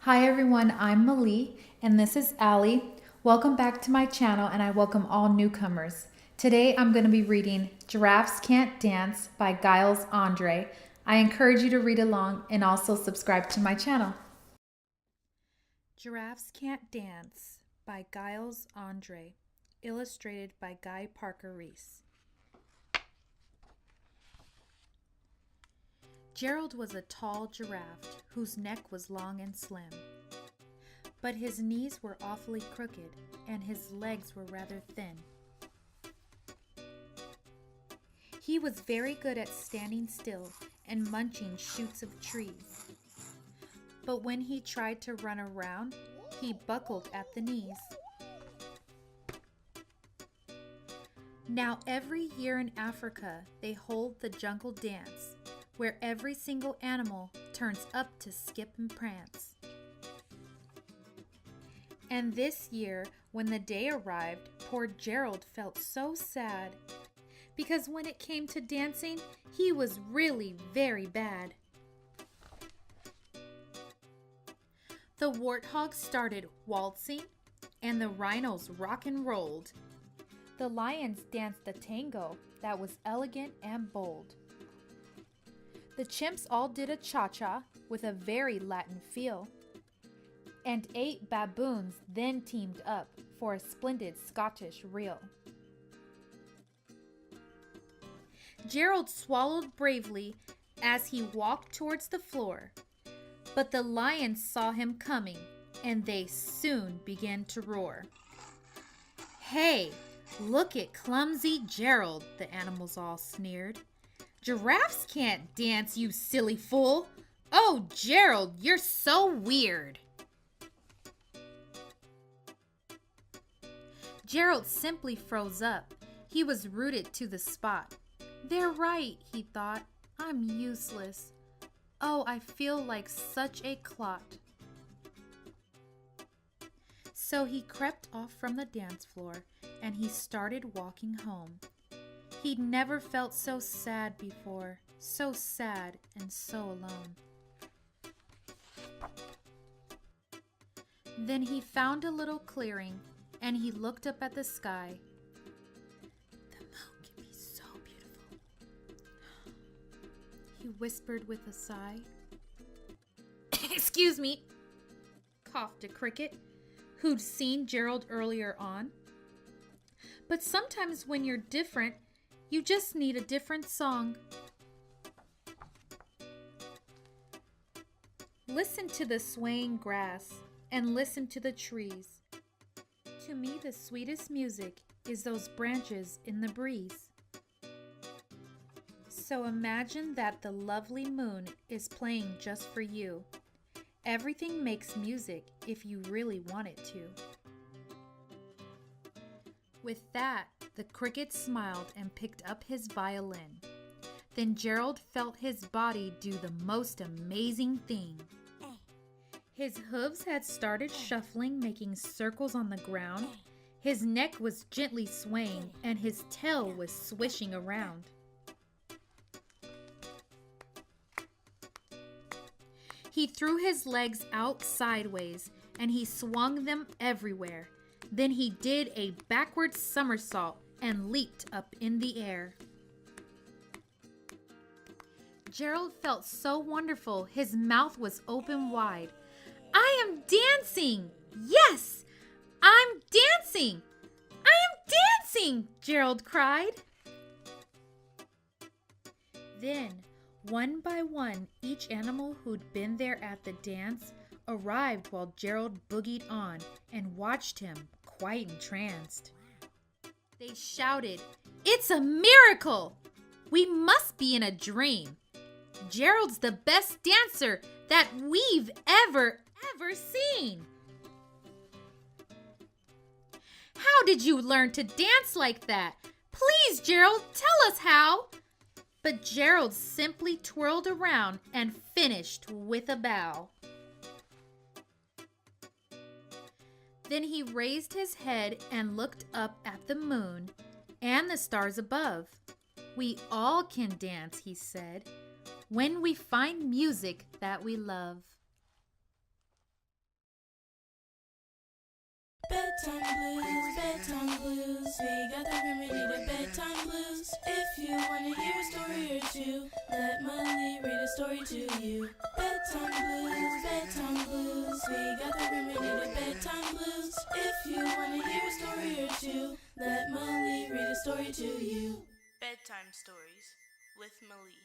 Hi everyone, I'm Malie and this is Allie. Welcome back to my channel and I welcome all newcomers. Today I'm going to be reading Giraffes Can't Dance by Giles Andre. I encourage you to read along and also subscribe to my channel. Giraffes Can't Dance by Giles Andre, illustrated by Guy Parker Reese. Gerald was a tall giraffe whose neck was long and slim. But his knees were awfully crooked and his legs were rather thin. He was very good at standing still and munching shoots of trees. But when he tried to run around, he buckled at the knees. Now every year in Africa they hold the jungle dance, where every single animal turns up to skip and prance. And this year, when the day arrived, poor Gerald felt so sad, because when it came to dancing, he was really very bad. The warthogs started waltzing, and the rhinos rock and rolled. The lions danced a tango that was elegant and bold. The chimps all did a cha-cha with a very Latin feel. And 8 baboons then teamed up for a splendid Scottish reel. Gerald swallowed bravely as he walked towards the floor, but the lions saw him coming, and they soon began to roar. "Hey, look at clumsy Gerald," the animals all sneered. "Giraffes can't dance, you silly fool! Oh, Gerald, you're so weird!" Gerald simply froze up. He was rooted to the spot. "They're right," he thought. "I'm useless. Oh, I feel like such a clot." So he crept off from the dance floor and he started walking home. He'd never felt so sad before, so sad and so alone. Then he found a little clearing and he looked up at the sky. "The moon can be so beautiful," he whispered with a sigh. "Excuse me," coughed a cricket, who'd seen Gerald earlier on. "But sometimes when you're different, you just need a different song." Listen to the swaying grass and listen to the trees. To me, the sweetest music is those branches in the breeze. So imagine that the lovely moon is playing just for you. Everything makes music if you really want it to. With that, the cricket smiled and picked up his violin. Then Gerald felt his body do the most amazing thing. His hooves had started shuffling, making circles on the ground. His neck was gently swaying, and his tail was swishing around. He threw his legs out sideways, and he swung them everywhere. Then he did a backward somersault and leaped up in the air. Gerald felt so wonderful, his mouth was open wide. "I am dancing! Yes, I'm dancing! I am dancing!" Gerald cried. Then, one by one, each animal who'd been there at the dance arrived while Gerald boogied on and watched him, quite entranced. They shouted, "It's a miracle! We must be in a dream! Gerald's the best dancer that we've ever seen! How did you learn to dance like that? Please, Gerald, tell us how!" But Gerald simply twirled around and finished with a bow. Then he raised his head and looked up at the moon and the stars above. "We all can dance," he said, "when we find music that we love." Bedtime blues, bedtime blues. We got the remedy to bedtime blues. If you want to hear a story or two, let Molly read a story to you. Bedtime blues, bedtime blues. We got the remedy to bedtime blues. If you want to hear a story or two, let Molly read a story to you. Bedtime Stories with Molly.